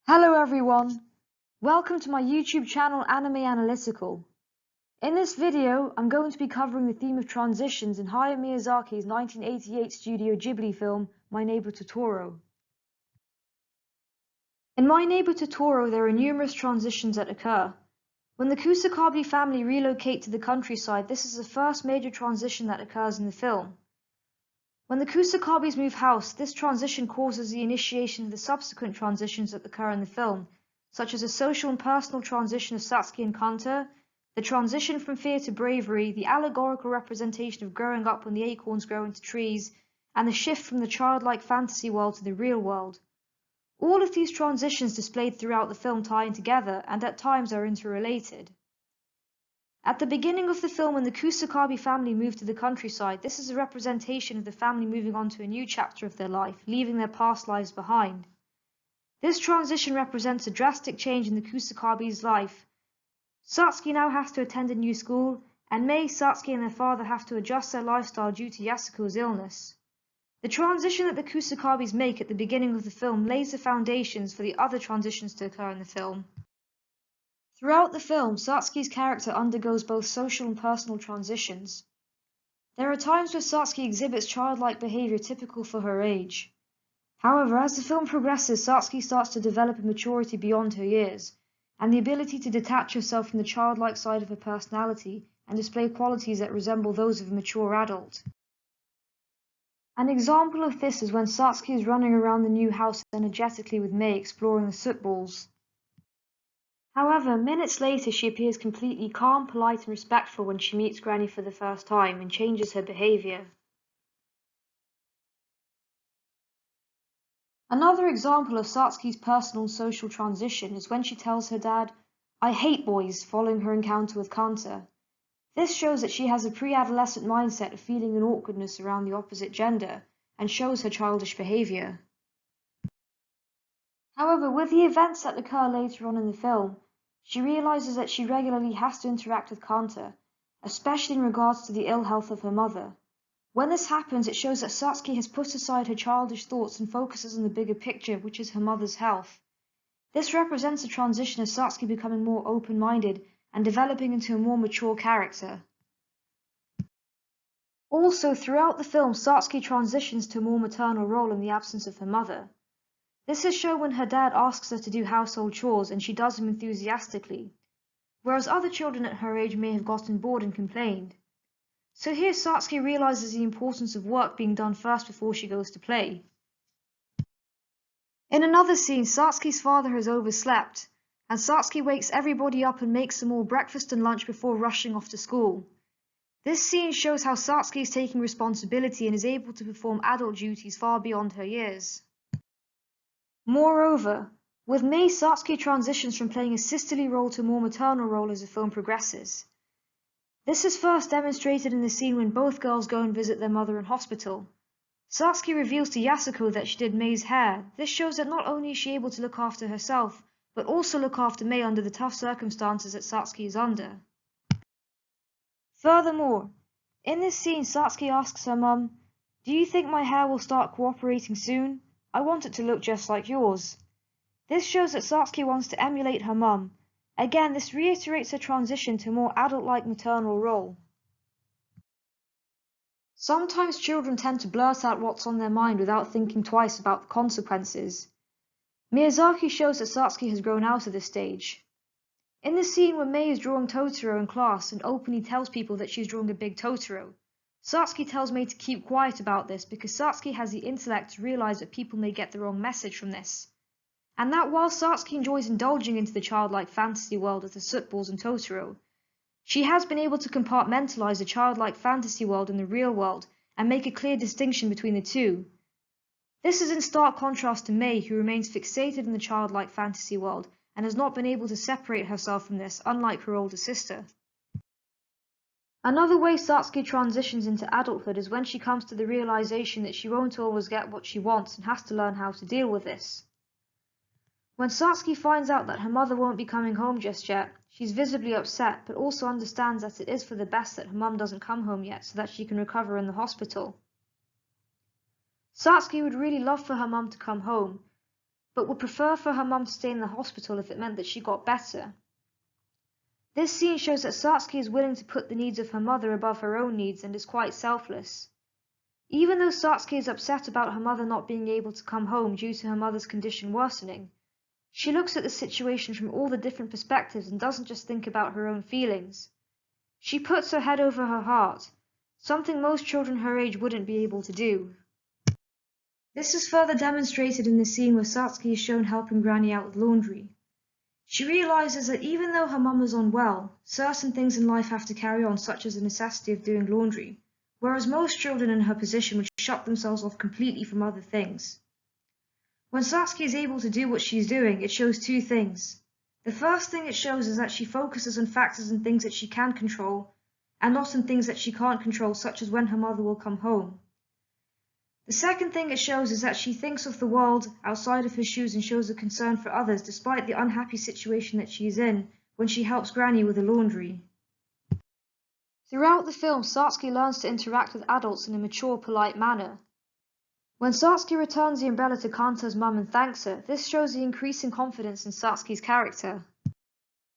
Hello everyone! Welcome to my YouTube channel Anime Analytical. In this video, I'm going to be covering the theme of transitions in Hayao Miyazaki's 1988 Studio Ghibli film, My Neighbor Totoro. In My Neighbor Totoro, there are numerous transitions that occur. When the Kusakabe family relocate to the countryside, this is the first major transition that occurs in the film. When the Kusakabes move house, this transition causes the initiation of the subsequent transitions that occur in the film, such as a social and personal transition of Satuski and Kanta, the transition from fear to bravery, the allegorical representation of growing up when the acorns grow into trees, and the shift from the childlike fantasy world to the real world. All of these transitions displayed throughout the film tie in together and at times are interrelated. At the beginning of the film, when the Kusakabe family move to the countryside, this is a representation of the family moving on to a new chapter of their life, leaving their past lives behind. This transition represents a drastic change in the Kusakabe's life. Satsuki now has to attend a new school, and Mei, Satsuki and their father have to adjust their lifestyle due to Yasuko's illness. The transition that the Kusakabes make at the beginning of the film lays the foundations for the other transitions to occur in the film. Throughout the film, Satsuki's character undergoes both social and personal transitions. There are times where Satsuki exhibits childlike behavior typical for her age. However, as the film progresses, Satsuki starts to develop a maturity beyond her years, and the ability to detach herself from the childlike side of her personality and display qualities that resemble those of a mature adult. An example of this is when Satsuki is running around the new house energetically with Mei exploring the soot balls. However, minutes later she appears completely calm, polite and respectful when she meets Granny for the first time and changes her behavior. Another example of Satsuki's personal and social transition is when she tells her dad, "I hate boys," following her encounter with Kanta. This shows that she has a pre-adolescent mindset of feeling an awkwardness around the opposite gender and shows her childish behavior. However, with the events that occur later on in the film, she realizes that she regularly has to interact with Kanta, especially in regards to the ill health of her mother. When this happens, it shows that Satsuki has put aside her childish thoughts and focuses on the bigger picture, which is her mother's health. This represents a transition of Satsuki becoming more open-minded and developing into a more mature character. Also, throughout the film, Satsuki transitions to a more maternal role in the absence of her mother. This is shown when her dad asks her to do household chores and she does them enthusiastically, whereas other children at her age may have gotten bored and complained. So here Satsuki realizes the importance of work being done first before she goes to play. In another scene, Satsuki's father has overslept, and Satsuki wakes everybody up and makes them all breakfast and lunch before rushing off to school. This scene shows how Satsuki is taking responsibility and is able to perform adult duties far beyond her years. Moreover, with Mei, Satsuki transitions from playing a sisterly role to a more maternal role as the film progresses. This is first demonstrated in the scene when both girls go and visit their mother in hospital. Satsuki reveals to Yasuko that she did Mei's hair. This shows that not only is she able to look after herself, but also look after Mei under the tough circumstances that Satsuki is under. Furthermore, in this scene Satsuki asks her mum, "Do you think my hair will start cooperating soon? I want it to look just like yours." This shows that Satsuki wants to emulate her mum. Again, this reiterates her transition to a more adult-like maternal role. Sometimes children tend to blurt out what's on their mind without thinking twice about the consequences. Miyazaki shows that Satsuki has grown out of this stage. In the scene where Mei is drawing Totoro in class and openly tells people that she's drawing a big Totoro, Satsuki tells Mei to keep quiet about this because Satsuki has the intellect to realize that people may get the wrong message from this, and that while Satsuki enjoys indulging into the childlike fantasy world of the sootballs and Totoro, she has been able to compartmentalize the childlike fantasy world and the real world and make a clear distinction between the two. This is in stark contrast to Mei, who remains fixated in the childlike fantasy world and has not been able to separate herself from this, unlike her older sister. Another way Satsuki transitions into adulthood is when she comes to the realization that she won't always get what she wants and has to learn how to deal with this. When Satsuki finds out that her mother won't be coming home just yet, she's visibly upset, but also understands that it is for the best that her mum doesn't come home yet so that she can recover in the hospital. Satsuki would really love for her mum to come home, but would prefer for her mum to stay in the hospital if it meant that she got better. This scene shows that Satsuki is willing to put the needs of her mother above her own needs and is quite selfless. Even though Satsuki is upset about her mother not being able to come home due to her mother's condition worsening, she looks at the situation from all the different perspectives and doesn't just think about her own feelings. She puts her head over her heart, something most children her age wouldn't be able to do. This is further demonstrated in the scene where Satsuki is shown helping Granny out with laundry. She realizes that even though her mum is unwell, certain things in life have to carry on, such as the necessity of doing laundry, whereas most children in her position would shut themselves off completely from other things. When Satsuki is able to do what she's doing, it shows two things. The first thing it shows is that she focuses on factors and things that she can control, and not on things that she can't control, such as when her mother will come home. The second thing it shows is that she thinks of the world outside of her shoes and shows a concern for others, despite the unhappy situation that she is in when she helps Granny with the laundry. Throughout the film, Satsuki learns to interact with adults in a mature, polite manner. When Satsuki returns the umbrella to Kanta's mum and thanks her, this shows the increasing confidence in Satsuki's character.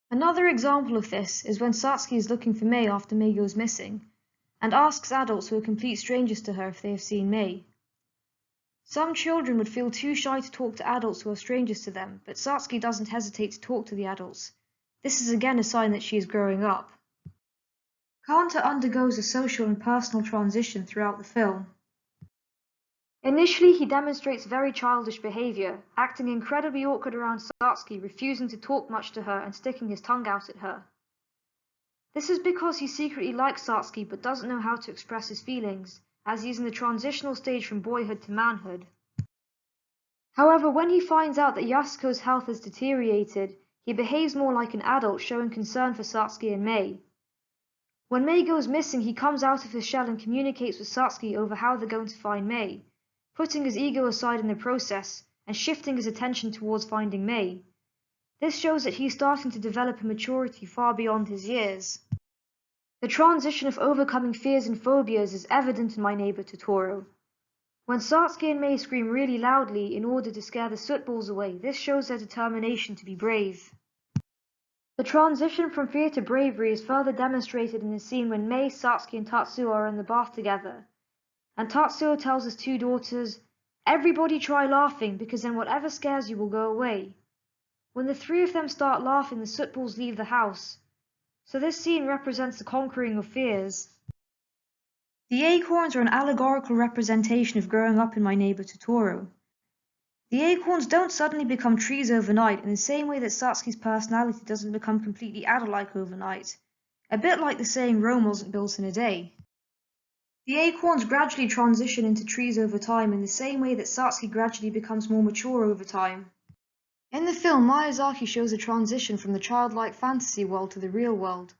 Another example of this is when Satsuki is looking for Mei after Mei goes missing, and asks adults who are complete strangers to her if they have seen Mei. Some children would feel too shy to talk to adults who are strangers to them, but Satsuki doesn't hesitate to talk to the adults. This is again a sign that she is growing up. Kanta undergoes a social and personal transition throughout the film. Initially, he demonstrates very childish behavior, acting incredibly awkward around Satsuki, refusing to talk much to her and sticking his tongue out at her. This is because he secretly likes Satsuki but doesn't know how to express his feelings, as he is in the transitional stage from boyhood to manhood. However, when he finds out that Yasuko's health has deteriorated, he behaves more like an adult, showing concern for Satsuki and Mei. When Mei goes missing, he comes out of his shell and communicates with Satsuki over how they're going to find Mei, putting his ego aside in the process and shifting his attention towards finding Mei. This shows that he is starting to develop a maturity far beyond his years. The transition of overcoming fears and phobias is evident in My Neighbor Totoro. When Satsuki and Mei scream really loudly in order to scare the soot balls away, this shows their determination to be brave. The transition from fear to bravery is further demonstrated in the scene when Mei, Satsuki and Tatsuo are in the bath together, and Tatsuo tells his two daughters, "Everybody try laughing, because then whatever scares you will go away." When the three of them start laughing, the soot balls leave the house. So this scene represents the conquering of fears. The acorns are an allegorical representation of growing up in My Neighbor Totoro. The acorns don't suddenly become trees overnight in the same way that Satsuki's personality doesn't become completely adult-like overnight, a bit like the saying Rome wasn't built in a day. The acorns gradually transition into trees over time in the same way that Satsuki gradually becomes more mature over time. In the film, Miyazaki shows a transition from the childlike fantasy world to the real world.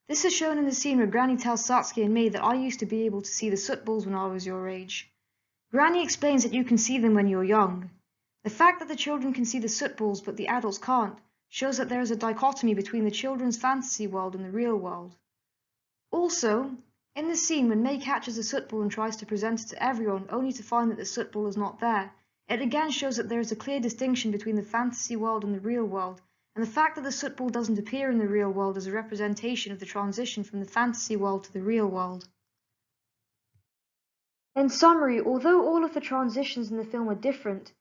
This is shown in the scene where Granny tells Satsuki and Mei that I used to be able to see the soot balls when I was your age. Granny explains that you can see them when you're young. The fact that the children can see the soot balls but the adults can't shows that there is a dichotomy between the children's fantasy world and the real world. Also, in the scene when Mei catches a soot ball and tries to present it to everyone only to find that the soot ball is not there, it again shows that there is a clear distinction between the fantasy world and the real world, and the fact that the soot ball doesn't appear in the real world is a representation of the transition from the fantasy world to the real world. In summary, although all of the transitions in the film are different,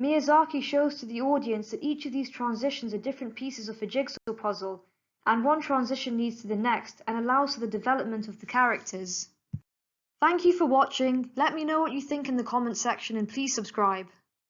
Miyazaki shows to the audience that each of these transitions are different pieces of a jigsaw puzzle, and one transition leads to the next and allows for the development of the characters. Thank you for watching. Let me know what you think in the comment section and please subscribe.